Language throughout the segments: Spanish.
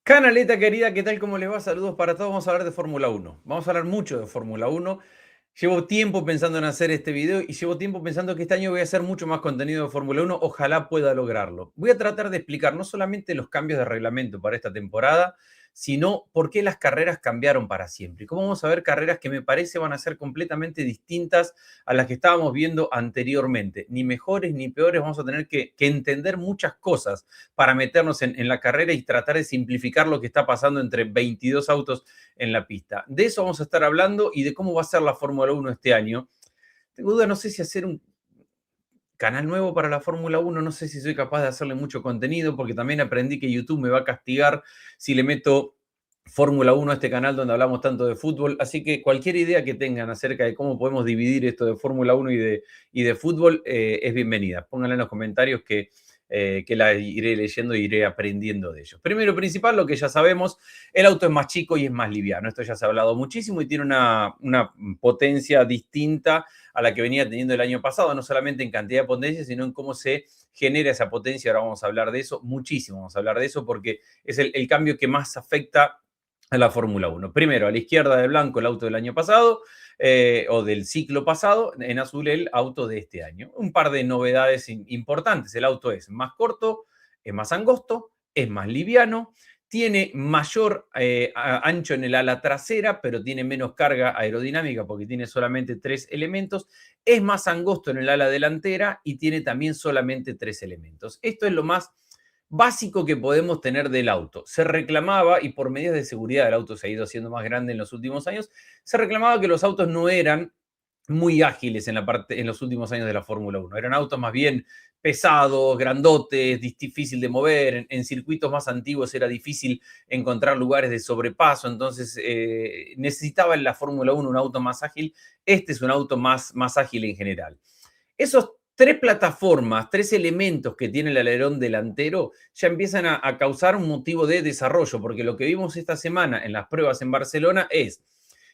Canaleta querida, ¿qué tal? ¿Cómo les va? Saludos para todos. Vamos a hablar de Fórmula Uno. Vamos a hablar mucho de Fórmula Uno. Llevo tiempo pensando en hacer este video y llevo tiempo pensando que este año voy a hacer mucho más contenido de Fórmula Uno. Ojalá pueda lograrlo. Voy a tratar de explicar no solamente los cambios de reglamento para esta temporada, sino por qué las carreras cambiaron para siempre. Y cómo vamos a ver carreras que me parece van a ser completamente distintas a las que estábamos viendo anteriormente. Ni mejores ni peores. Vamos a tener que entender muchas cosas para meternos en la carrera y tratar de simplificar lo que está pasando entre 22 autos en la pista. De eso vamos a estar hablando y de cómo va a ser la Fórmula 1 este año. Tengo duda, no sé si hacer un canal nuevo para la Fórmula 1, no sé si soy capaz de hacerle mucho contenido, porque también aprendí que YouTube me va a castigar si le meto Fórmula 1 a este canal donde hablamos tanto de fútbol. Así que cualquier idea que tengan acerca de cómo podemos dividir esto de Fórmula 1 y de fútbol es bienvenida. Pónganla en los comentarios que la iré leyendo e iré aprendiendo de ellos. Primero y principal, lo que ya sabemos, el auto es más chico y es más liviano. Esto ya se ha hablado muchísimo y tiene una potencia distinta a la que venía teniendo el año pasado, no solamente en cantidad de potencia, sino en cómo se genera esa potencia. Ahora vamos a hablar de eso, muchísimo vamos a hablar de eso, porque es el cambio que más afecta a la Fórmula 1. Primero, a la izquierda de blanco el auto del año pasado, o del ciclo pasado, en azul el auto de este año. Un par de novedades importantes. El auto es más corto, es más angosto, es más liviano, tiene mayor ancho en el ala trasera, pero tiene menos carga aerodinámica porque tiene solamente 3 elementos. Es más angosto en el ala delantera y tiene también solamente 3 elementos. Esto es lo más básico que podemos tener del auto. Se reclamaba, y por medidas de seguridad el auto se ha ido haciendo más grande en los últimos años, se reclamaba que los autos no eran muy ágiles en los últimos años de la Fórmula 1. Eran autos más bien pesados, grandotes, difícil de mover. En circuitos más antiguos era difícil encontrar lugares de sobrepaso, entonces necesitaba en la Fórmula 1 un auto más ágil. Este es un auto más ágil en general. Esos 3 plataformas, 3 elementos que tiene el alerón delantero ya empiezan a causar un motivo de desarrollo, porque lo que vimos esta semana en las pruebas en Barcelona es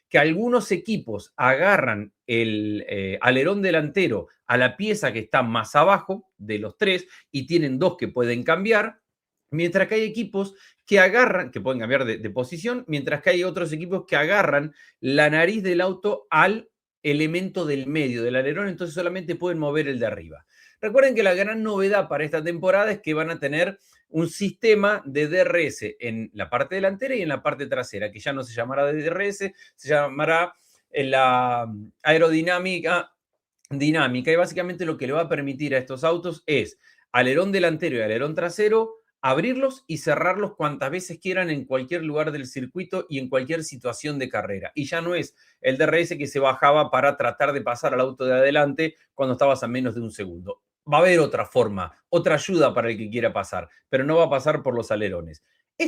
que algunos equipos agarran el alerón delantero a la pieza que está más abajo de los 3 y tienen 2 que pueden cambiar, mientras que hay equipos que agarran, que pueden cambiar de posición, mientras que hay otros equipos que agarran la nariz del auto al elemento del medio del alerón, entonces solamente pueden mover el de arriba. Recuerden que la gran novedad para esta temporada es que van a tener un sistema de DRS en la parte delantera y en la parte trasera, que ya no se llamará DRS, se llamará la aerodinámica dinámica, y básicamente lo que le va a permitir a estos autos es alerón delantero y alerón trasero, abrirlos y cerrarlos cuantas veces quieran en cualquier lugar del circuito y en cualquier situación de carrera. Y ya no es el DRS que se bajaba para tratar de pasar al auto de adelante cuando estabas a menos de un segundo. Va a haber otra forma, otra ayuda para el que quiera pasar, pero no va a pasar por los alerones.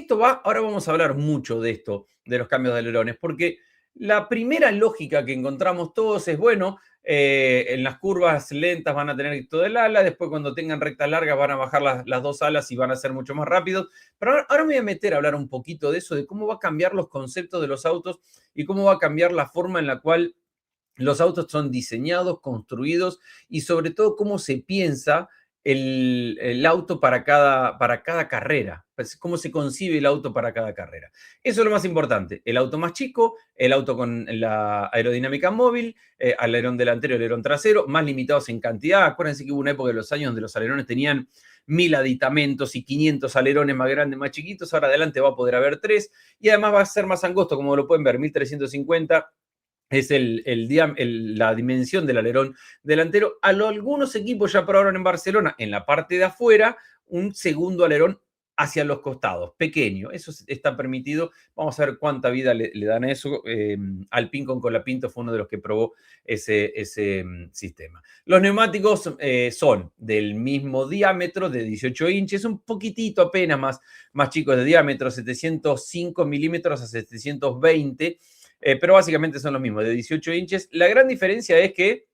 Ahora vamos a hablar mucho de esto, de los cambios de alerones, porque la primera lógica que encontramos todos es, bueno, en las curvas lentas van a tener todo el ala, después cuando tengan rectas largas van a bajar las 2 alas y van a ser mucho más rápidos. Pero ahora me voy a meter a hablar un poquito de eso, de cómo va a cambiar los conceptos de los autos y cómo va a cambiar la forma en la cual los autos son diseñados, construidos y sobre todo cómo se piensa el auto para cada carrera, pues, cómo se concibe el auto para cada carrera. Eso es lo más importante, el auto más chico, el auto con la aerodinámica móvil, alerón delantero y alerón trasero, más limitados en cantidad. Acuérdense que hubo una época de los años donde los alerones tenían 1000 aditamentos y 500 alerones más grandes, más chiquitos. Ahora adelante va a poder haber 3 y además va a ser más angosto, como lo pueden ver, 1350 es la dimensión del alerón delantero. Algunos equipos ya probaron en Barcelona, en la parte de afuera, un segundo alerón hacia los costados, pequeño. Eso está permitido. Vamos a ver cuánta vida le dan a eso. Alpine con Colapinto fue uno de los que probó ese sistema. Los neumáticos son del mismo diámetro, de 18 inches, un poquitito apenas más chicos de diámetro, 705 milímetros a 720, pero básicamente son los mismos, de 18 inches. La gran diferencia es que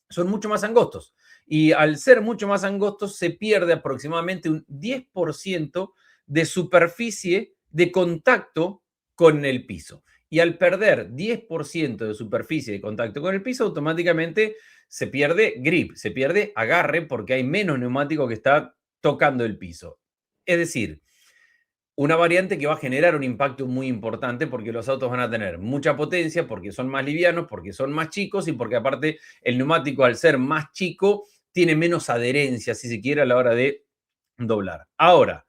son mucho más angostos. Y al ser mucho más angostos, se pierde aproximadamente un 10% de superficie de contacto con el piso. Y al perder 10% de superficie de contacto con el piso, automáticamente se pierde grip, se pierde agarre, porque hay menos neumático que está tocando el piso. Es decir, Una variante que va a generar un impacto muy importante porque los autos van a tener mucha potencia, porque son más livianos, porque son más chicos y porque aparte el neumático al ser más chico tiene menos adherencia, si se quiere, a la hora de doblar. Ahora,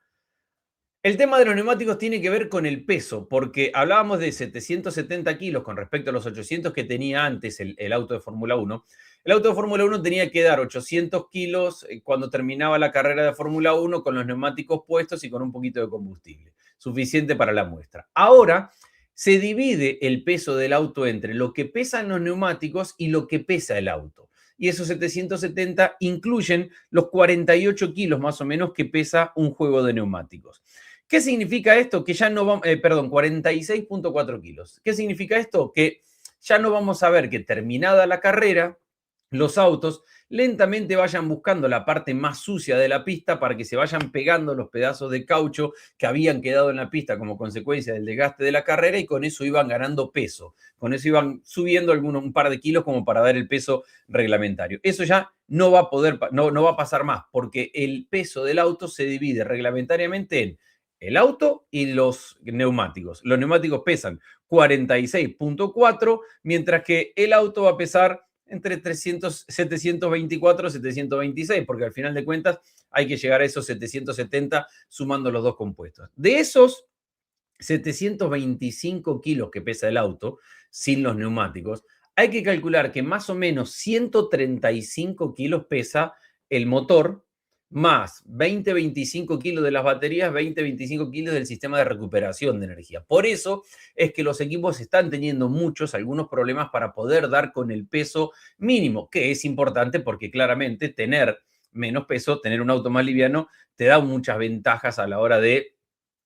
el tema de los neumáticos tiene que ver con el peso, porque hablábamos de 770 kilos con respecto a los 800 que tenía antes el auto de Fórmula 1. El auto de Fórmula 1 tenía que dar 800 kilos cuando terminaba la carrera de Fórmula 1 con los neumáticos puestos y con un poquito de combustible, suficiente para la muestra. Ahora se divide el peso del auto entre lo que pesan los neumáticos y lo que pesa el auto. Y esos 770 incluyen los 48 kilos más o menos que pesa un juego de neumáticos. ¿Qué significa esto? Que ya no vamos, 46,4 kilos. ¿Qué significa esto? Que ya no vamos a ver que terminada la carrera, los autos lentamente vayan buscando la parte más sucia de la pista para que se vayan pegando los pedazos de caucho que habían quedado en la pista como consecuencia del desgaste de la carrera y con eso iban ganando peso. Con eso iban subiendo un par de kilos como para dar el peso reglamentario. Eso ya no va a poder, no va a pasar más porque el peso del auto se divide reglamentariamente en el auto y los neumáticos. Los neumáticos pesan 46,4, mientras que el auto va a pesar entre 724 y 726, porque al final de cuentas hay que llegar a esos 770 sumando los dos compuestos. De esos 725 kilos que pesa el auto, sin los neumáticos, hay que calcular que más o menos 135 kilos pesa el motor, más 20-25 kilos de las baterías, 20-25 kilos del sistema de recuperación de energía. Por eso es que los equipos están teniendo algunos problemas para poder dar con el peso mínimo, que es importante porque claramente tener menos peso, tener un auto más liviano, te da muchas ventajas a la hora de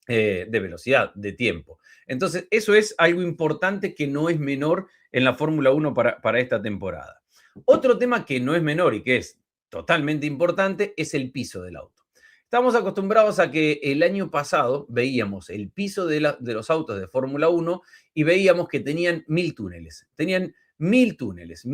velocidad, de tiempo. Entonces, eso es algo importante que no es menor en la Fórmula 1 para esta temporada. Otro tema que no es menor y que es totalmente importante es el piso del auto. Estamos acostumbrados a que el año pasado veíamos el piso de los autos de Fórmula 1 y veíamos que tenían 1000 túneles. Tenían 1000 túneles,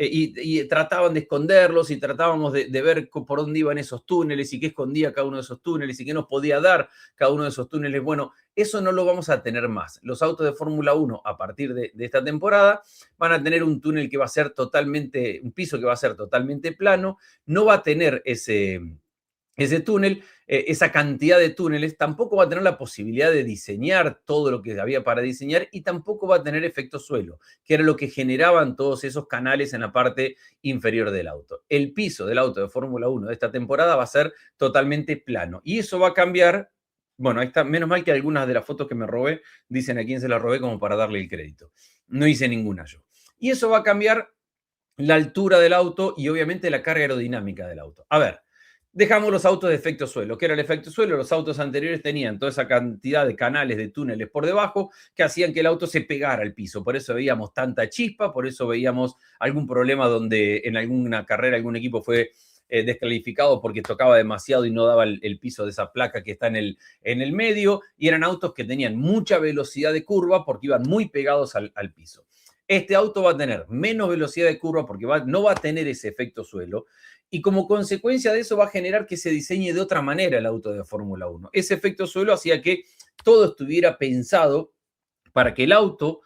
y trataban de esconderlos y tratábamos de ver por dónde iban esos túneles y qué escondía cada uno de esos túneles y qué nos podía dar cada uno de esos túneles. Bueno, eso no lo vamos a tener más. Los autos de Fórmula 1 a partir de esta temporada van a tener un túnel que va a ser totalmente, un piso que va a ser totalmente plano, no va a tener ese túnel, esa cantidad de túneles, tampoco va a tener la posibilidad de diseñar todo lo que había para diseñar y tampoco va a tener efecto suelo, que era lo que generaban todos esos canales en la parte inferior del auto. El piso del auto de Fórmula 1 de esta temporada va a ser totalmente plano y eso va a cambiar. Bueno, ahí está, menos mal que algunas de las fotos que me robé dicen a quién se las robé como para darle el crédito. No hice ninguna yo. Y eso va a cambiar la altura del auto y obviamente la carga aerodinámica del auto. A ver, dejamos los autos de efecto suelo. ¿Qué era el efecto suelo? Los autos anteriores tenían toda esa cantidad de canales, de túneles por debajo que hacían que el auto se pegara al piso. Por eso veíamos tanta chispa, por eso veíamos algún problema donde en alguna carrera algún equipo fue descalificado porque tocaba demasiado y no daba el piso de esa placa que está en el medio. Y eran autos que tenían mucha velocidad de curva porque iban muy pegados al piso. Este auto va a tener menos velocidad de curva porque no va a tener ese efecto suelo y como consecuencia de eso va a generar que se diseñe de otra manera el auto de Fórmula 1. Ese efecto suelo hacía que todo estuviera pensado para que el auto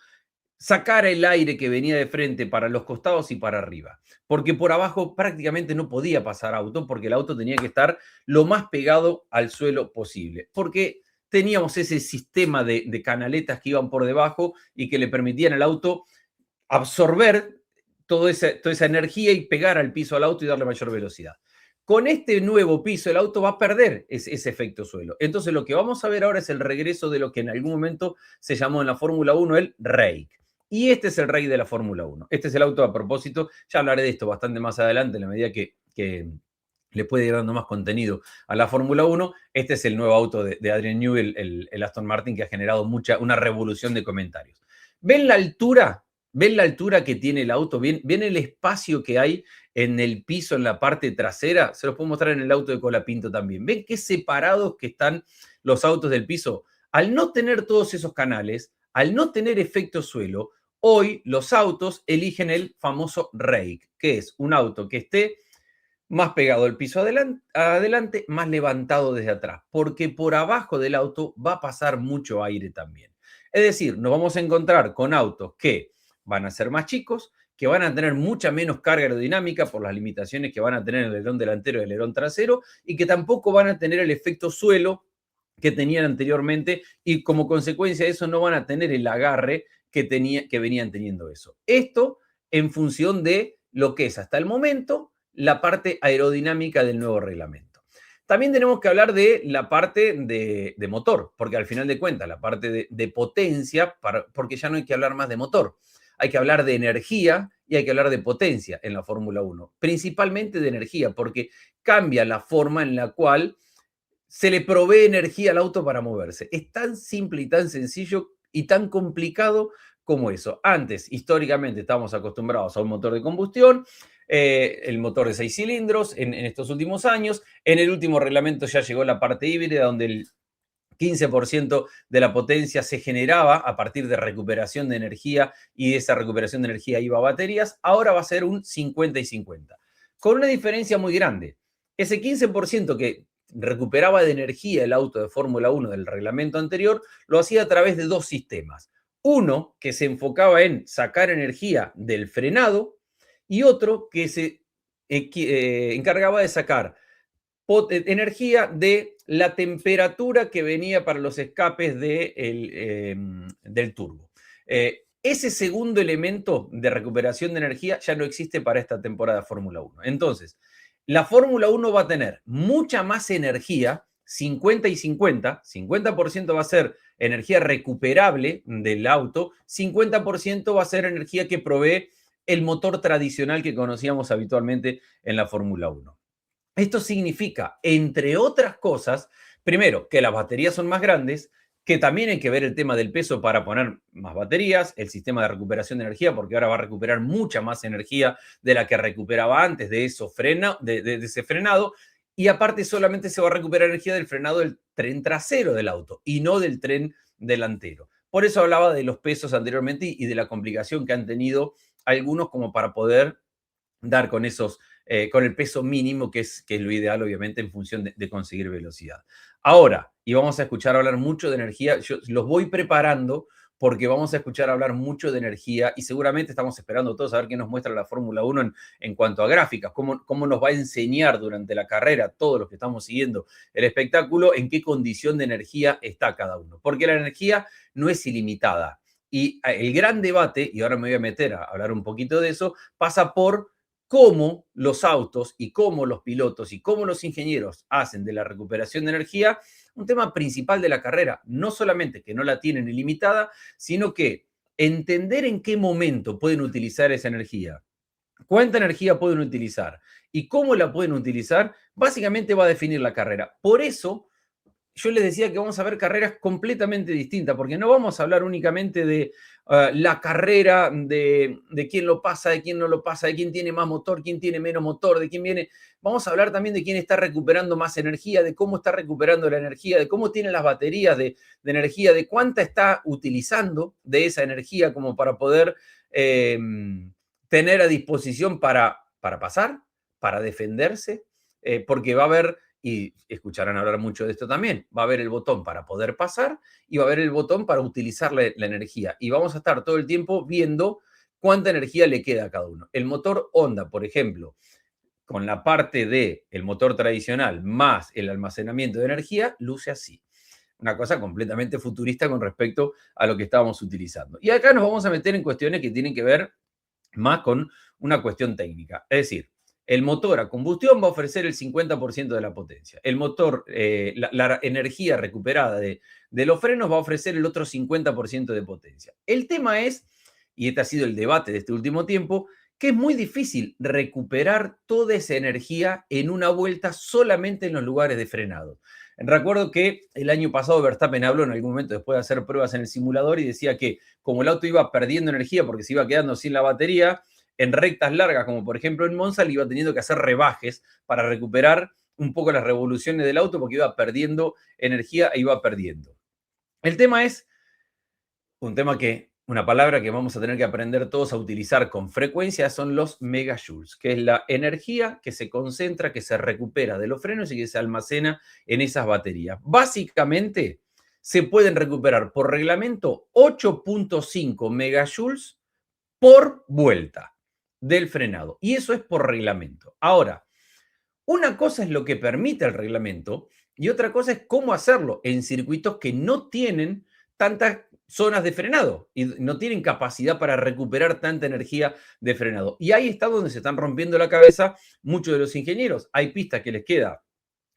sacara el aire que venía de frente para los costados y para arriba, porque por abajo prácticamente no podía pasar auto porque el auto tenía que estar lo más pegado al suelo posible, porque teníamos ese sistema de canaletas que iban por debajo y que le permitían al auto absorber toda esa energía y pegar al piso al auto y darle mayor velocidad. Con este nuevo piso, el auto va a perder ese efecto suelo. Entonces, lo que vamos a ver ahora es el regreso de lo que en algún momento se llamó en la Fórmula 1 el rake. Y este es el rake de la Fórmula 1. Este es el auto a propósito. Ya hablaré de esto bastante más adelante, en la medida que le puede ir dando más contenido a la Fórmula 1. Este es el nuevo auto de Adrian Newey, el Aston Martin, que ha generado una revolución de comentarios. ¿Ven la altura? ¿Ven la altura que tiene el auto? ¿Ven el espacio que hay en el piso, en la parte trasera? Se los puedo mostrar en el auto de Colapinto también. ¿Ven qué separados que están los autos del piso? Al no tener todos esos canales, al no tener efecto suelo, hoy los autos eligen el famoso rake, que es un auto que esté más pegado al piso adelante, más levantado desde atrás, porque por abajo del auto va a pasar mucho aire también. Es decir, nos vamos a encontrar con autos que van a ser más chicos, que van a tener mucha menos carga aerodinámica por las limitaciones que van a tener el alerón delantero y el alerón trasero, y que tampoco van a tener el efecto suelo que tenían anteriormente, y como consecuencia de eso no van a tener el agarre que venían teniendo eso. Esto en función de lo que es hasta el momento la parte aerodinámica del nuevo reglamento. También tenemos que hablar de la parte de motor, porque al final de cuentas, la parte de potencia, porque ya no hay que hablar más de motor, hay que hablar de energía y hay que hablar de potencia en la Fórmula 1, principalmente de energía, porque cambia la forma en la cual se le provee energía al auto para moverse. Es tan simple y tan sencillo y tan complicado como eso. Antes, históricamente, estábamos acostumbrados a un motor de combustión, el motor de 6 cilindros en estos últimos años. En el último reglamento ya llegó la parte híbrida, donde el 15% de la potencia se generaba a partir de recuperación de energía y esa recuperación de energía iba a baterías. Ahora va a ser un 50 y 50, con una diferencia muy grande. Ese 15% que recuperaba de energía el auto de Fórmula 1 del reglamento anterior, lo hacía a través de dos sistemas. Uno que se enfocaba en sacar energía del frenado y otro que se encargaba de sacar energía de la temperatura que venía para los escapes del turbo. Ese segundo elemento de recuperación de energía ya no existe para esta temporada de Fórmula 1. Entonces, la Fórmula 1 va a tener mucha más energía, 50 y 50. 50% va a ser energía recuperable del auto, 50% va a ser energía que provee el motor tradicional que conocíamos habitualmente en la Fórmula 1. Esto significa, entre otras cosas, primero, que las baterías son más grandes, que también hay que ver el tema del peso para poner más baterías, el sistema de recuperación de energía, porque ahora va a recuperar mucha más energía de la que recuperaba antes de ese frenado, y aparte solamente se va a recuperar energía del frenado del tren trasero del auto y no del tren delantero. Por eso hablaba de los pesos anteriormente y de la complicación que han tenido algunos como para poder dar con el peso mínimo, que es lo ideal, obviamente, en función de conseguir velocidad. Ahora, y vamos a escuchar hablar mucho de energía, yo los voy preparando porque vamos a escuchar hablar mucho de energía y seguramente estamos esperando todos a ver qué nos muestra la Fórmula 1 en cuanto a gráficas, cómo nos va a enseñar durante la carrera, todos los que estamos siguiendo el espectáculo, en qué condición de energía está cada uno. Porque la energía no es ilimitada. Y el gran debate, y ahora me voy a meter a hablar un poquito de eso, pasa por cómo los autos y cómo los pilotos y cómo los ingenieros hacen de la recuperación de energía un tema principal de la carrera. No solamente que no la tienen ilimitada, sino que entender en qué momento pueden utilizar esa energía, cuánta energía pueden utilizar y cómo la pueden utilizar, básicamente va a definir la carrera. Por eso yo les decía que vamos a ver carreras completamente distintas, porque no vamos a hablar únicamente de la carrera, de quién lo pasa, de quién no lo pasa, de quién tiene más motor, quién tiene menos motor, de quién viene. Vamos a hablar también de quién está recuperando más energía, de cómo está recuperando la energía, de cómo tiene las baterías de energía, de cuánta está utilizando de esa energía como para poder tener a disposición para pasar, para defenderse, porque va a haber, y escucharán hablar mucho de esto también, va a haber el botón para poder pasar y va a haber el botón para utilizar la energía. Y vamos a estar todo el tiempo viendo cuánta energía le queda a cada uno. El motor Honda, por ejemplo, con la parte del motor tradicional más el almacenamiento de energía, luce así. Una cosa completamente futurista con respecto a lo que estábamos utilizando. Y acá nos vamos a meter en cuestiones que tienen que ver más con una cuestión técnica. Es decir, el motor a combustión va a ofrecer el 50% de la potencia. El motor, la energía recuperada de los frenos va a ofrecer el otro 50% de potencia. El tema es, y este ha sido el debate de este último tiempo, que es muy difícil recuperar toda esa energía en una vuelta solamente en los lugares de frenado. Recuerdo que el año pasado Verstappen habló en algún momento después de hacer pruebas en el simulador y decía que como el auto iba perdiendo energía porque se iba quedando sin la batería, en rectas largas, como por ejemplo en Monza, le iba teniendo que hacer rebajes para recuperar un poco las revoluciones del auto porque iba perdiendo energía e iba perdiendo. El tema es un tema que una palabra que vamos a tener que aprender todos a utilizar con frecuencia son los megajoules, que es la energía que se concentra, que se recupera de los frenos y que se almacena en esas baterías. Básicamente, se pueden recuperar por reglamento 8.5 megajoules por vuelta del frenado. Y eso es por reglamento. Ahora, una cosa es lo que permite el reglamento y otra cosa es cómo hacerlo en circuitos que no tienen tantas zonas de frenado y no tienen capacidad para recuperar tanta energía de frenado. Y ahí está donde se están rompiendo la cabeza muchos de los ingenieros. Hay pistas que les queda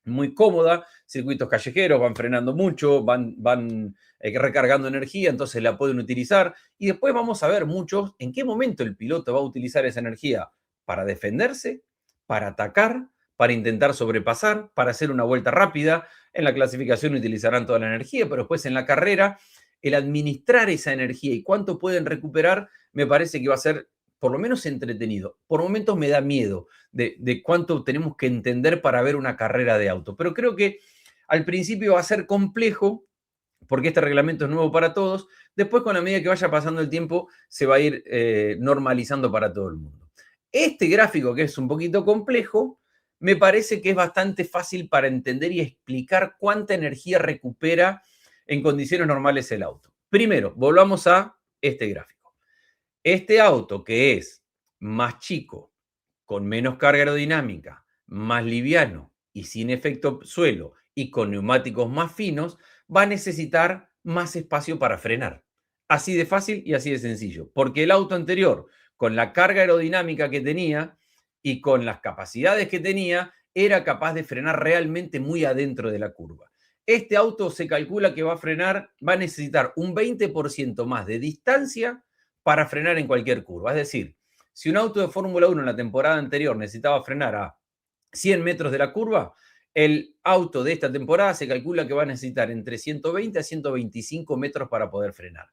muy cómoda, circuitos callejeros, van frenando mucho, van recargando energía, entonces la pueden utilizar. Y después vamos a ver muchos en qué momento el piloto va a utilizar esa energía para defenderse, para atacar, para intentar sobrepasar, para hacer una vuelta rápida. En la clasificación utilizarán toda la energía, pero después en la carrera, el administrar esa energía y cuánto pueden recuperar, me parece que va a ser por lo menos entretenido. Por momentos me da miedo de cuánto tenemos que entender para ver una carrera de auto, pero creo que al principio va a ser complejo porque este reglamento es nuevo para todos. Después, con la medida que vaya pasando el tiempo, se va a ir normalizando para todo el mundo. Este gráfico, que es un poquito complejo, me parece que es bastante fácil para entender y explicar cuánta energía recupera en condiciones normales el auto. Primero, volvamos a este gráfico. Este auto, que es más chico, con menos carga aerodinámica, más liviano y sin efecto suelo y con neumáticos más finos, va a necesitar más espacio para frenar. Así de fácil y así de sencillo. Porque el auto anterior, con la carga aerodinámica que tenía y con las capacidades que tenía, era capaz de frenar realmente muy adentro de la curva. Este auto se calcula que va a frenar, va a necesitar un 20% más de distancia para frenar en cualquier curva. Es decir, si un auto de Fórmula 1 en la temporada anterior necesitaba frenar a 100 metros de la curva, el auto de esta temporada se calcula que va a necesitar entre 120 a 125 metros para poder frenar.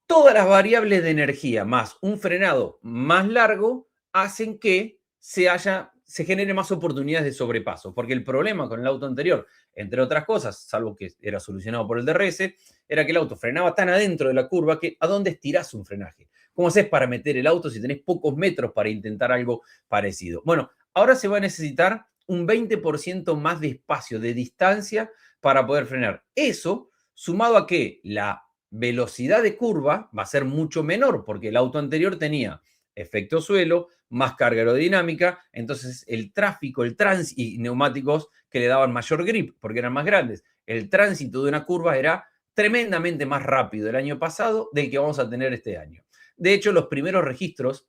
Todas las variables de energía más un frenado más largo hacen que se genere más oportunidades de sobrepaso, porque el problema con el auto anterior, entre otras cosas, salvo que era solucionado por el DRS, era que el auto frenaba tan adentro de la curva que ¿a dónde estirás un frenaje? ¿Cómo haces para meter el auto si tenés pocos metros para intentar algo parecido? Bueno, ahora se va a necesitar un 20% más de espacio, de distancia para poder frenar. Eso, sumado a que la velocidad de curva va a ser mucho menor porque el auto anterior tenía efecto suelo, más carga aerodinámica, entonces el tráfico, el tránsito y neumáticos que le daban mayor grip porque eran más grandes. El tránsito de una curva era tremendamente más rápido el año pasado del que vamos a tener este año. De hecho, los primeros registros,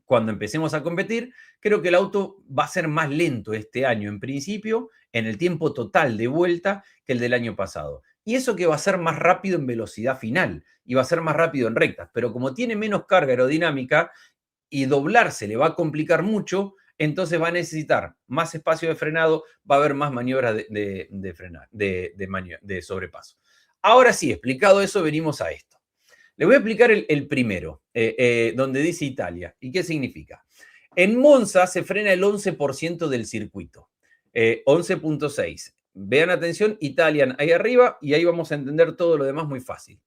cuando empecemos a competir, creo que el auto va a ser más lento este año en principio, en el tiempo total de vuelta, que el del año pasado. Y eso que va a ser más rápido en velocidad final y va a ser más rápido en rectas, pero como tiene menos carga aerodinámica y doblarse le va a complicar mucho, entonces va a necesitar más espacio de frenado, va a haber más maniobras de sobrepaso. Ahora sí, explicado eso, venimos a esto. Le voy a explicar el primero, donde dice Italia. ¿Y qué significa? En Monza se frena el 11% del circuito, 11.6. Vean atención, Italian ahí arriba y ahí vamos a entender todo lo demás muy fácil.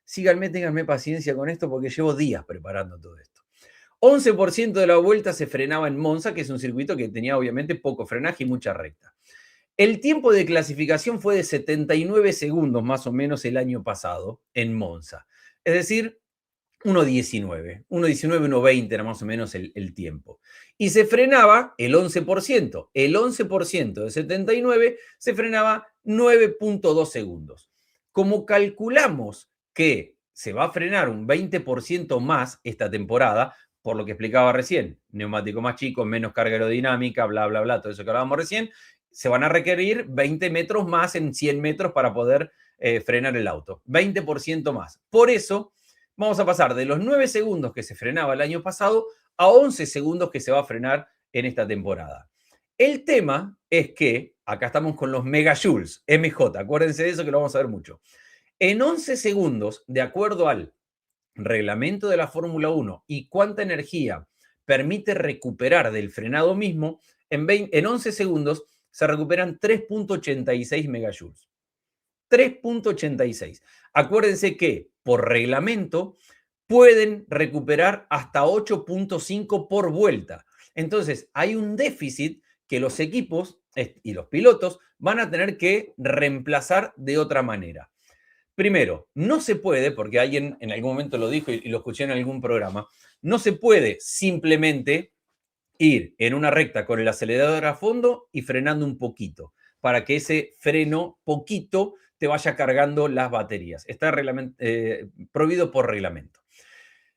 Síganme, ténganme paciencia con esto porque llevo días preparando todo esto. 11% de la vuelta se frenaba en Monza, que es un circuito que tenía obviamente poco frenaje y mucha recta. El tiempo de clasificación fue de 79 segundos más o menos el año pasado en Monza. Es decir, 1.19, 1.20 era más o menos el tiempo. Y se frenaba el 11%. El 11% de 79 se frenaba 9.2 segundos. Como calculamos que se va a frenar un 20% más esta temporada, por lo que explicaba recién, neumático más chico, menos carga aerodinámica, bla, bla, bla, todo eso que hablábamos recién, se van a requerir 20 metros más en 100 metros para poder frenar el auto. 20% más. Por eso vamos a pasar de los 9 segundos que se frenaba el año pasado a 11 segundos que se va a frenar en esta temporada. El tema es que, acá estamos con los megajoules, MJ, acuérdense de eso que lo vamos a ver mucho. En 11 segundos, de acuerdo al reglamento de la Fórmula 1 y cuánta energía permite recuperar del frenado mismo, en 11 segundos se recuperan 3.86 megajoules. 3.86. Acuérdense que por reglamento, pueden recuperar hasta 8.5 por vuelta. Entonces, hay un déficit que los equipos y los pilotos van a tener que reemplazar de otra manera. Primero, no se puede, porque alguien en algún momento lo dijo y lo escuché en algún programa, no se puede simplemente ir en una recta con el acelerador a fondo y frenando un poquito, para que ese freno poquito te vaya cargando las baterías. Está prohibido por reglamento.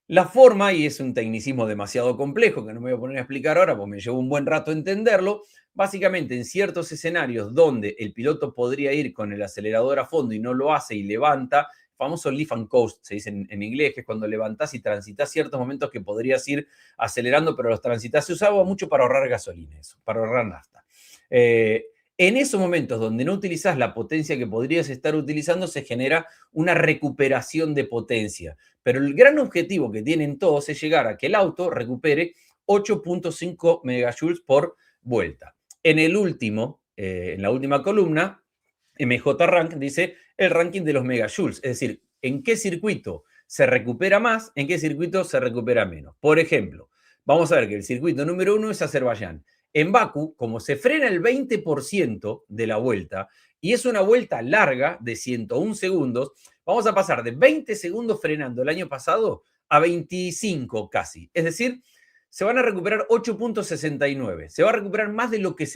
La forma, y es un tecnicismo demasiado complejo que no me voy a poner a explicar ahora porque me llevó un buen rato entenderlo, básicamente en ciertos escenarios donde el piloto podría ir con el acelerador a fondo y no lo hace y levanta, famoso lift and coast, se dice en inglés, que es cuando levantás y transitas ciertos momentos que podrías ir acelerando, pero los transitas. Se usaba mucho para ahorrar gasolina, eso, para ahorrar nafta. En esos momentos donde no utilizas la potencia que podrías estar utilizando, se genera una recuperación de potencia. Pero el gran objetivo que tienen todos es llegar a que el auto recupere 8.5 megajoules por vuelta. En la última columna, MJ Rank dice el ranking de los megajoules, es decir, en qué circuito se recupera más, en qué circuito se recupera menos. Por ejemplo, vamos a ver que el circuito número 1 es Azerbaiyán. En Bakú, como se frena el 20% de la vuelta y es una vuelta larga de 101 segundos, vamos a pasar de 20 segundos frenando el año pasado a 25 casi. Es decir, se van a recuperar 8.69. Se va a recuperar más de lo que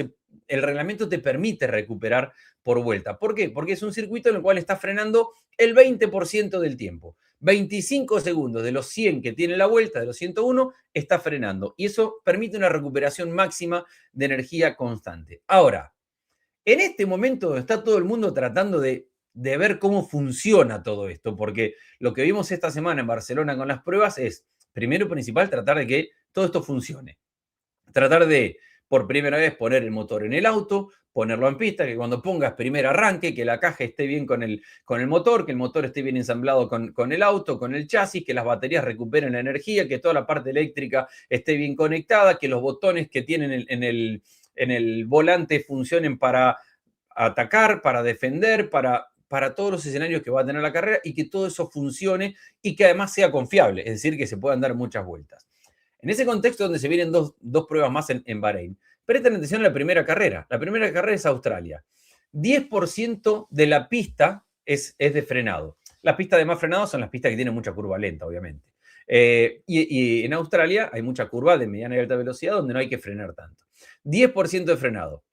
el reglamento te permite recuperar por vuelta. ¿Por qué? Porque es un circuito en el cual está frenando el 20% del tiempo. 25 segundos de los 100 que tiene la vuelta, de los 101, está frenando. Y eso permite una recuperación máxima de energía constante. Ahora, en este momento está todo el mundo tratando de ver cómo funciona todo esto, porque lo que vimos esta semana en Barcelona con las pruebas es, primero principal, tratar de que todo esto funcione. Tratar de, por primera vez, poner el motor en el auto, ponerlo en pista, que cuando pongas primer arranque, que la caja esté bien con el motor, que el motor esté bien ensamblado con el auto, con el chasis, que las baterías recuperen la energía, que toda la parte eléctrica esté bien conectada, que los botones que tienen en el volante funcionen para atacar, para defender, para todos los escenarios que va a tener la carrera y que todo eso funcione y que además sea confiable, es decir, que se puedan dar muchas vueltas. En ese contexto donde se vienen dos pruebas más en Bahrein, presten atención a la primera carrera. La primera carrera es Australia. 10% de la pista es de frenado. Las pistas de más frenado son las pistas que tienen mucha curva lenta, obviamente. Y en Australia hay mucha curva de mediana y alta velocidad donde no hay que frenar tanto. 10% de frenado.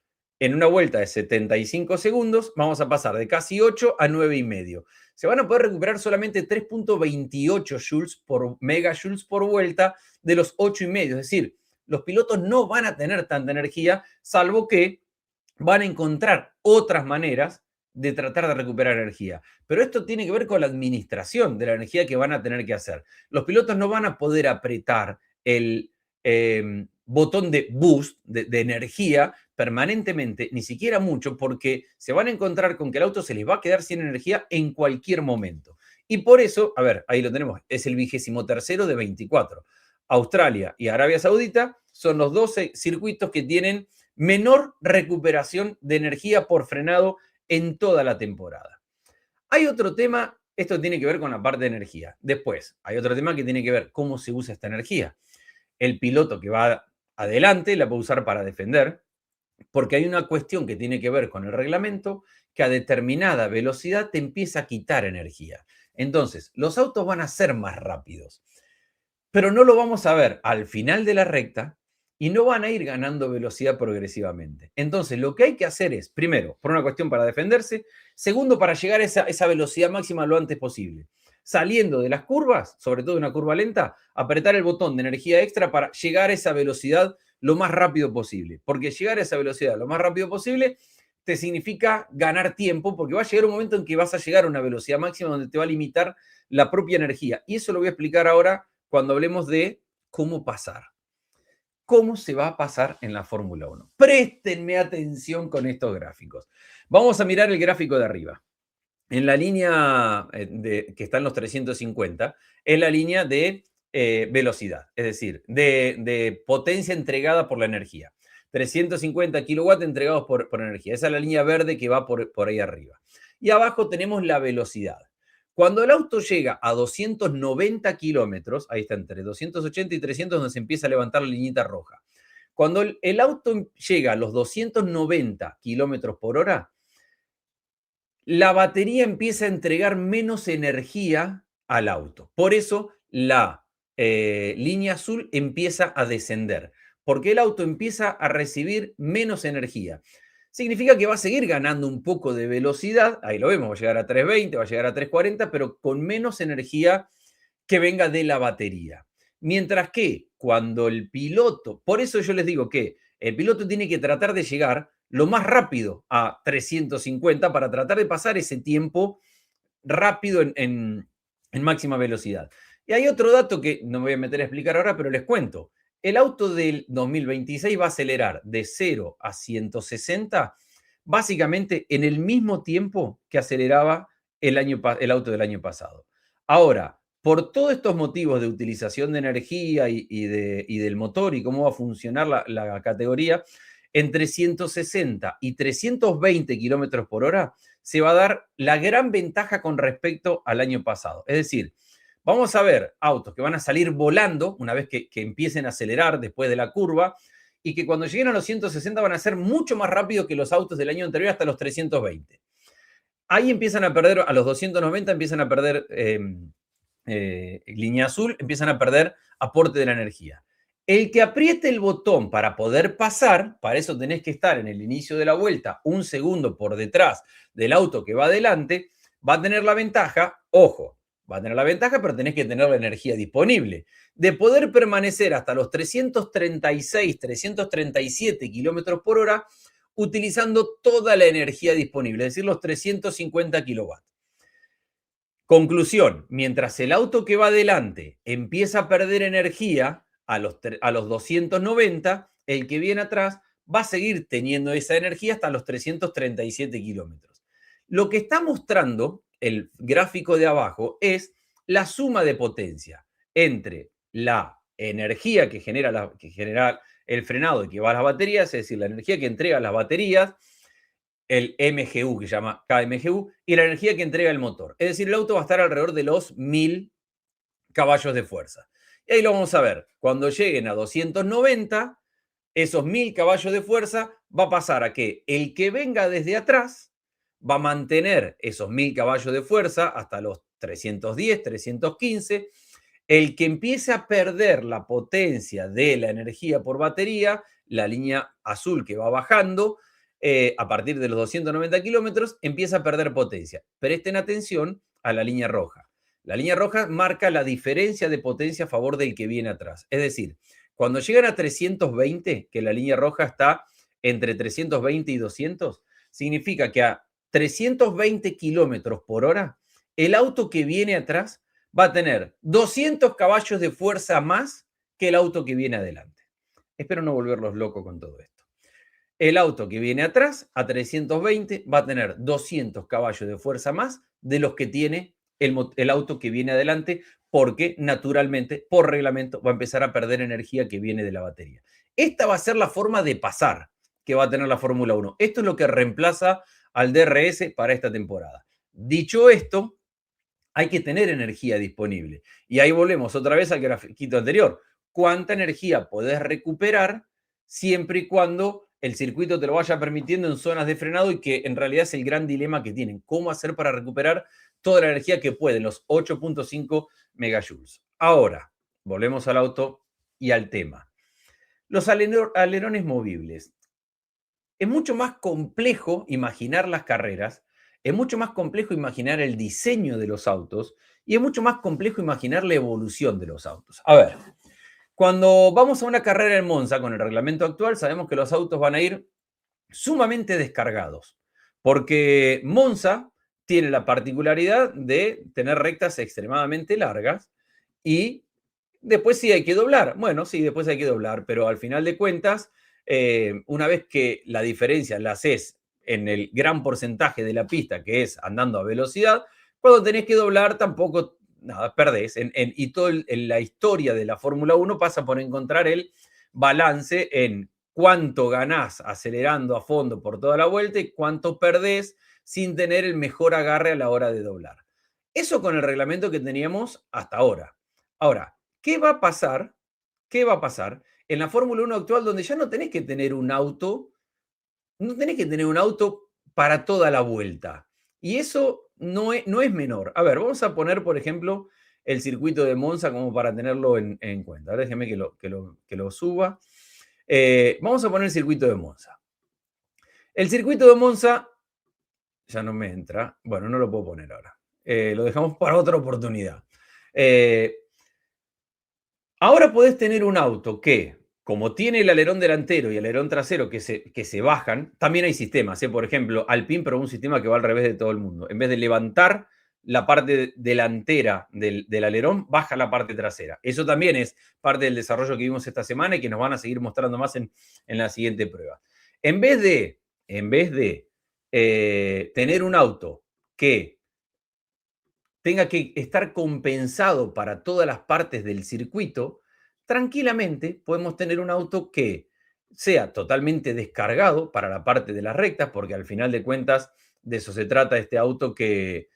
En una vuelta de 75 segundos vamos a pasar de casi 8 a 9,5. Se van a poder recuperar solamente 3.28 megajoules por vuelta de los 8,5. Es decir, los pilotos no van a tener tanta energía, salvo que van a encontrar otras maneras de tratar de recuperar energía. Pero esto tiene que ver con la administración de la energía que van a tener que hacer. Los pilotos no van a poder apretar el botón de boost, de energía, permanentemente, ni siquiera mucho, porque se van a encontrar con que el auto se les va a quedar sin energía en cualquier momento. Y por eso, a ver, ahí lo tenemos, es el 23º de 24. Australia y Arabia Saudita son los 12 circuitos que tienen menor recuperación de energía por frenado en toda la temporada. Hay otro tema, esto tiene que ver con la parte de energía. Después, hay otro tema que tiene que ver cómo se usa esta energía. El piloto que va adelante la puede usar para defender, porque hay una cuestión que tiene que ver con el reglamento, que a determinada velocidad te empieza a quitar energía. Entonces, los autos van a ser más rápidos, pero no lo vamos a ver al final de la recta y no van a ir ganando velocidad progresivamente. Entonces, lo que hay que hacer es, primero, por una cuestión para defenderse, segundo, para llegar a esa velocidad máxima lo antes posible. Saliendo de las curvas, sobre todo una curva lenta, apretar el botón de energía extra para llegar a esa velocidad lo más rápido posible. Porque llegar a esa velocidad lo más rápido posible te significa ganar tiempo, porque va a llegar un momento en que vas a llegar a una velocidad máxima donde te va a limitar la propia energía. Y eso lo voy a explicar ahora cuando hablemos de cómo pasar. ¿Cómo se va a pasar en la Fórmula 1? Préstenme atención con estos gráficos. Vamos a mirar el gráfico de arriba. En la línea que está en los 350, es la línea de velocidad, es decir, de potencia entregada por la energía. 350 kilowatts entregados por energía. Esa es la línea verde que va por ahí arriba. Y abajo tenemos la velocidad. Cuando el auto llega a 290 kilómetros, ahí está entre 280 y 300 donde se empieza a levantar la liñita roja. Cuando el auto llega a los 290 kilómetros por hora, la batería empieza a entregar menos energía al auto. Por eso la línea azul empieza a descender, porque el auto empieza a recibir menos energía. Significa que va a seguir ganando un poco de velocidad, ahí lo vemos, va a llegar a 320, va a llegar a 340, pero con menos energía que venga de la batería. Mientras que cuando el piloto, por eso yo les digo que el piloto tiene que tratar de llegar lo más rápido a 350 para tratar de pasar ese tiempo rápido en máxima velocidad. Y hay otro dato que no me voy a meter a explicar ahora, pero les cuento. El auto del 2026 va a acelerar de 0 a 160 básicamente en el mismo tiempo que aceleraba el auto del año pasado. Ahora, por todos estos motivos de utilización de energía y del motor y cómo va a funcionar la categoría, entre 160 y 320 kilómetros por hora se va a dar la gran ventaja con respecto al año pasado. Es decir, vamos a ver autos que van a salir volando una vez que empiecen a acelerar después de la curva y que cuando lleguen a los 160 van a ser mucho más rápido que los autos del año anterior hasta los 320. Ahí empiezan a perder, a los 290 empiezan a perder línea azul, empiezan a perder aporte de la energía. El que apriete el botón para poder pasar, para eso tenés que estar en el inicio de la vuelta un segundo por detrás del auto que va adelante, va a tener la ventaja, ojo, va a tener la ventaja, pero tenés que tener la energía disponible, de poder permanecer hasta los 336, 337 kilómetros por hora utilizando toda la energía disponible, es decir, los 350 kilowatts. Conclusión, mientras el auto que va adelante empieza a perder energía a los 290, el que viene atrás va a seguir teniendo esa energía hasta los 337 kilómetros. Lo que está mostrando el gráfico de abajo es la suma de potencia entre la energía que genera el frenado y que va a las baterías, es decir, la energía que entrega las baterías, el MGU, que se llama KMGU, y la energía que entrega el motor. Es decir, el auto va a estar alrededor de los 1000 caballos de fuerza. Y ahí lo vamos a ver. Cuando lleguen a 290, esos 1000 caballos de fuerza va a pasar a que el que venga desde atrás va a mantener esos 1000 caballos de fuerza hasta los 310, 315. El que empiece a perder la potencia de la energía por batería, la línea azul que va bajando, a partir de los 290 kilómetros, empieza a perder potencia. Presten atención a la línea roja. La línea roja marca la diferencia de potencia a favor del que viene atrás. Es decir, cuando llegan a 320, que la línea roja está entre 320 y 200, significa que a 320 kilómetros por hora, el auto que viene atrás va a tener 200 caballos de fuerza más que el auto que viene adelante. Espero no volverlos locos con todo esto. El auto que viene atrás, a 320, va a tener 200 caballos de fuerza más de los que tiene el auto que viene adelante, porque naturalmente, por reglamento, va a empezar a perder energía que viene de la batería. Esta va a ser la forma de pasar que va a tener la Fórmula 1. Esto es lo que reemplaza al DRS para esta temporada. Dicho esto, hay que tener energía disponible. Y ahí volvemos otra vez al grafiquito anterior. ¿Cuánta energía podés recuperar siempre y cuando el circuito te lo vaya permitiendo en zonas de frenado y que en realidad es el gran dilema que tienen? ¿Cómo hacer para recuperar toda la energía que pueden, los 8.5 megajoules? Ahora, volvemos al auto y al tema. Los alerones movibles. Es mucho más complejo imaginar las carreras, es mucho más complejo imaginar el diseño de los autos y es mucho más complejo imaginar la evolución de los autos. A ver, cuando vamos a una carrera en Monza con el reglamento actual, sabemos que los autos van a ir sumamente descargados, porque Monza tiene la particularidad de tener rectas extremadamente largas y después sí hay que doblar. Bueno, sí, después hay que doblar, pero al final de cuentas, una vez que la diferencia la haces en el gran porcentaje de la pista, que es andando a velocidad, cuando tenés que doblar tampoco, nada, perdés. Y toda la historia de la Fórmula 1 pasa por encontrar el balance en cuánto ganás acelerando a fondo por toda la vuelta y cuánto perdés sin tener el mejor agarre a la hora de doblar. Eso con el reglamento que teníamos hasta ahora. Ahora, ¿qué va a pasar? ¿Qué va a pasar en la Fórmula 1 actual donde ya no tenés que tener un auto, no tenés que tener un auto para toda la vuelta? Y eso no es menor. A ver, vamos a poner, por ejemplo, el circuito de Monza como para tenerlo en cuenta. Ahora déjeme que lo suba. Vamos a poner el circuito de Monza. El circuito de Monza ya no me entra. Bueno, no lo puedo poner ahora. Lo dejamos para otra oportunidad. Ahora podés tener un auto que, como tiene el alerón delantero y el alerón trasero que se bajan, también hay sistemas. Por ejemplo, Alpine probó un sistema que va al revés de todo el mundo. En vez de levantar la parte delantera del alerón, baja la parte trasera. Eso también es parte del desarrollo que vimos esta semana y que nos van a seguir mostrando más en la siguiente prueba. En vez de tener un auto que tenga que estar compensado para todas las partes del circuito, tranquilamente podemos tener un auto que sea totalmente descargado para la parte de las rectas, porque al final de cuentas de eso se trata este auto que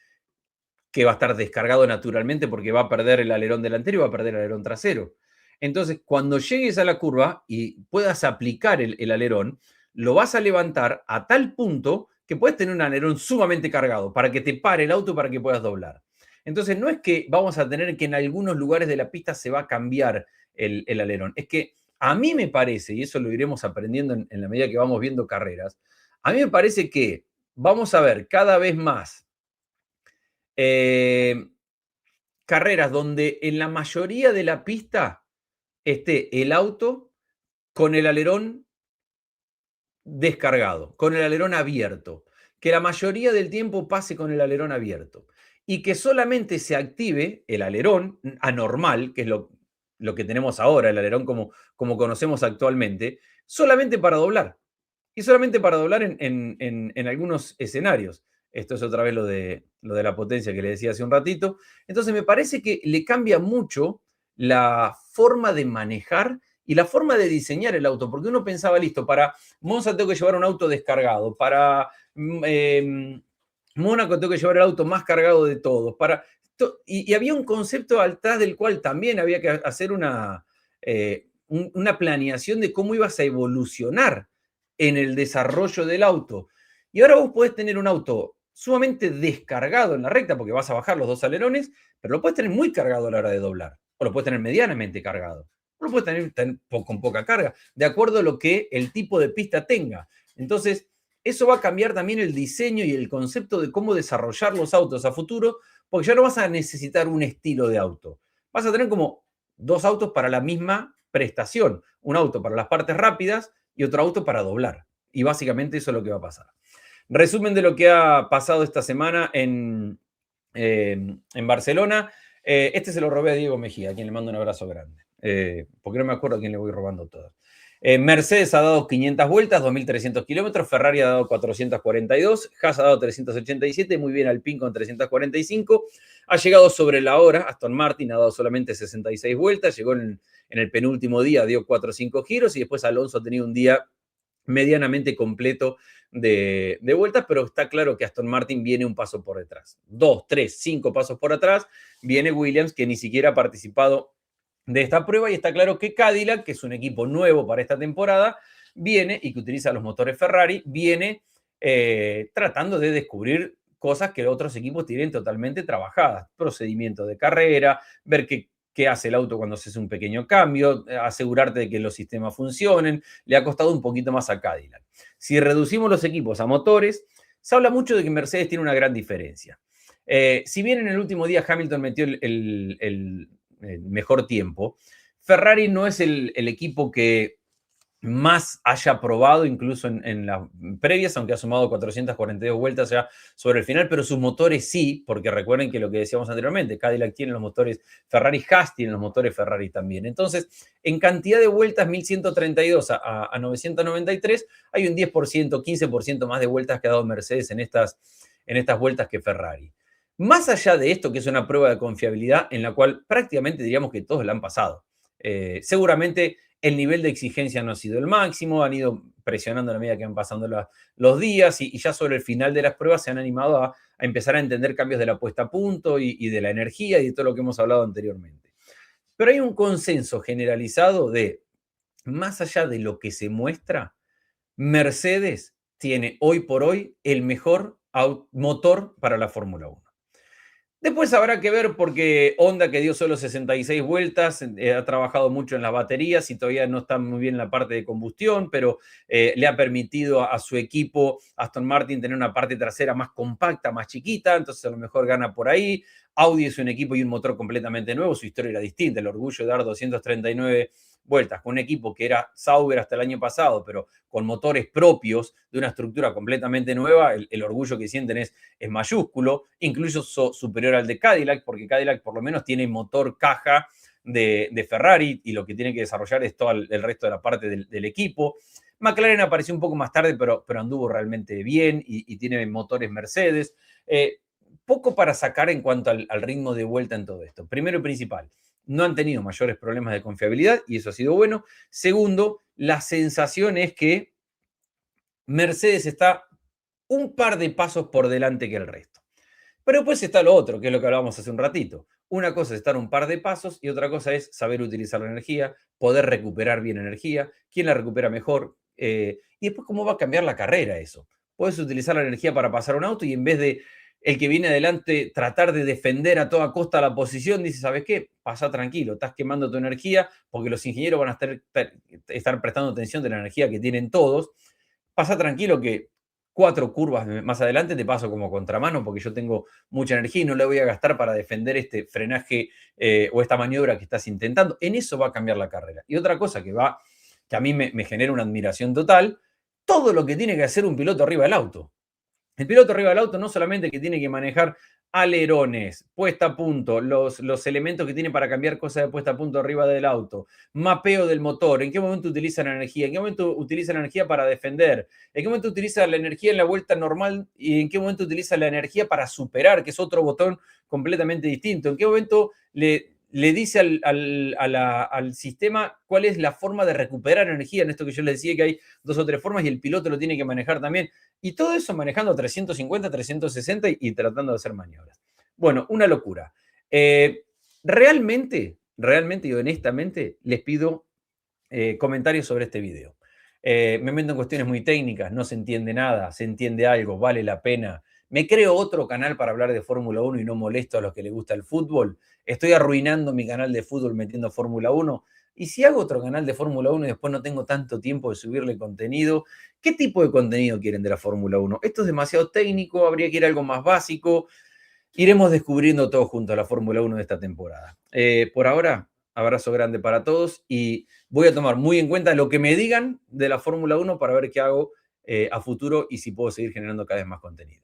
va a estar descargado naturalmente porque va a perder el alerón delantero y va a perder el alerón trasero. Entonces, cuando llegues a la curva y puedas aplicar el alerón, lo vas a levantar a tal punto que puedes tener un alerón sumamente cargado para que te pare el auto para que puedas doblar. Entonces, no es que vamos a tener que en algunos lugares de la pista se va a cambiar el alerón. Es que a mí me parece, y eso lo iremos aprendiendo en la medida que vamos viendo carreras, a mí me parece que vamos a ver cada vez más carreras donde en la mayoría de la pista esté el auto con el alerón descargado, con el alerón abierto, que la mayoría del tiempo pase con el alerón abierto y que solamente se active el alerón anormal, que es lo que tenemos ahora, el alerón como conocemos actualmente, solamente para doblar. Y solamente para doblar en algunos escenarios. Esto es otra vez lo de la potencia que le decía hace un ratito. Entonces me parece que le cambia mucho la forma de manejar y la forma de diseñar el auto, porque uno pensaba, listo, para Monza tengo que llevar un auto descargado, para Mónaco tengo que llevar el auto más cargado de todos, y había un concepto atrás del cual también había que hacer una planeación de cómo ibas a evolucionar en el desarrollo del auto. Y ahora vos podés tener un auto sumamente descargado en la recta porque vas a bajar los dos alerones, pero lo puedes tener muy cargado a la hora de doblar, o lo puedes tener medianamente cargado, o lo puedes tener con poca carga, de acuerdo a lo que el tipo de pista tenga. Entonces, eso va a cambiar también el diseño y el concepto de cómo desarrollar los autos a futuro, porque ya no vas a necesitar un estilo de auto. Vas a tener como dos autos para la misma prestación. Un auto para las partes rápidas y otro auto para doblar. Y básicamente eso es lo que va a pasar. Resumen de lo que ha pasado esta semana en Barcelona. Este se lo robé a Diego Mejía, a quien le mando un abrazo grande. Porque no me acuerdo a quién le voy robando todas. Mercedes ha dado 500 vueltas, 2.300 kilómetros. Ferrari ha dado 442. Haas ha dado 387. Muy bien Alpine con 345. Ha llegado sobre la hora. Aston Martin ha dado solamente 66 vueltas. Llegó en el penúltimo día, dio 4 o 5 giros. Y después Alonso ha tenido un día medianamente completo de vueltas, pero está claro que Aston Martin viene un paso por detrás. 2, 3, 5 pasos por atrás. Viene Williams, que ni siquiera ha participado de esta prueba, y está claro que Cadillac, que es un equipo nuevo para esta temporada, viene y que utiliza los motores Ferrari, viene tratando de descubrir cosas que otros equipos tienen totalmente trabajadas. Procedimiento de carrera, ver qué hace el auto cuando se hace un pequeño cambio, asegurarte de que los sistemas funcionen. Le ha costado un poquito más a Cadillac. Si reducimos los equipos a motores, se habla mucho de que Mercedes tiene una gran diferencia. Si bien en el último día Hamilton metió el mejor tiempo, Ferrari no es el equipo que más haya probado, incluso en las previas, aunque ha sumado 442 vueltas ya sobre el final, pero sus motores sí, porque recuerden que lo que decíamos anteriormente, Cadillac tiene los motores Ferrari, Haas tiene los motores Ferrari también. Entonces, en cantidad de vueltas, 1132 a 993, hay un 10%, 15% más de vueltas que ha dado Mercedes en estas vueltas que Ferrari. Más allá de esto, que es una prueba de confiabilidad en la cual prácticamente diríamos que todos la han pasado. Seguramente el nivel de exigencia no ha sido el máximo, han ido presionando a la medida que van pasando los días y ya sobre el final de las pruebas se han animado a a empezar a entender cambios de la puesta a punto y de la energía y de todo lo que hemos hablado anteriormente. Pero hay un consenso generalizado de, más allá de lo que se muestra, Mercedes tiene hoy por hoy el mejor motor para la Fórmula 1. Después habrá que ver porque Honda, que dio solo 66 vueltas, ha trabajado mucho en las baterías y todavía no está muy bien en la parte de combustión, pero le ha permitido a su equipo, Aston Martin, tener una parte trasera más compacta, más chiquita, entonces a lo mejor gana por ahí. Audi es un equipo y un motor completamente nuevo, su historia era distinta, el orgullo de dar 239 vueltas con un equipo que era Sauber hasta el año pasado, pero con motores propios de una estructura completamente nueva, el orgullo que sienten es mayúsculo, incluso superior al de Cadillac, porque Cadillac por lo menos tiene motor caja de Ferrari y lo que tiene que desarrollar es todo el resto de la parte del equipo. McLaren apareció un poco más tarde, pero anduvo realmente bien y tiene motores Mercedes. Poco para sacar en cuanto al ritmo de vuelta en todo esto. Primero y principal, no han tenido mayores problemas de confiabilidad y eso ha sido bueno. Segundo, la sensación es que Mercedes está un par de pasos por delante que el resto. Pero después está lo otro, que es lo que hablábamos hace un ratito. Una cosa es estar un par de pasos y otra cosa es saber utilizar la energía, poder recuperar bien energía, quién la recupera mejor. Y después cómo va a cambiar la carrera eso. Puedes utilizar la energía para pasar un auto y en vez de el que viene adelante tratar de defender a toda costa la posición, dice, ¿sabes qué? Pasa tranquilo, estás quemando tu energía porque los ingenieros van a estar prestando atención de la energía que tienen todos. Pasa tranquilo que 4 curvas más adelante te paso como contramano porque yo tengo mucha energía y no la voy a gastar para defender este frenaje o esta maniobra que estás intentando. En eso va a cambiar la carrera. Y otra cosa que a mí me genera una admiración total, todo lo que tiene que hacer un piloto arriba del auto. El piloto arriba del auto no solamente que tiene que manejar alerones, puesta a punto, los elementos que tiene para cambiar cosas de puesta a punto arriba del auto, mapeo del motor, en qué momento utiliza la energía, en qué momento utiliza la energía para defender, en qué momento utiliza la energía en la vuelta normal y en qué momento utiliza la energía para superar, que es otro botón completamente distinto, en qué momento le dice al sistema cuál es la forma de recuperar energía, en esto que yo les decía que hay 2 o 3 formas y el piloto lo tiene que manejar también. Y todo eso manejando 350, 360 y tratando de hacer maniobras. Bueno, una locura. Realmente y honestamente les pido comentarios sobre este video. Me meto en cuestiones muy técnicas, no se entiende nada, se entiende algo, vale la pena. Me creo otro canal para hablar de Fórmula 1 y no molesto a los que les gusta el fútbol. Estoy arruinando mi canal de fútbol metiendo Fórmula 1. Y si hago otro canal de Fórmula 1 y después no tengo tanto tiempo de subirle contenido, ¿qué tipo de contenido quieren de la Fórmula 1? Esto es demasiado técnico, habría que ir a algo más básico. Iremos descubriendo todo junto a la Fórmula 1 de esta temporada. Por ahora, abrazo grande para todos y voy a tomar muy en cuenta lo que me digan de la Fórmula 1 para ver qué hago a futuro y si puedo seguir generando cada vez más contenido.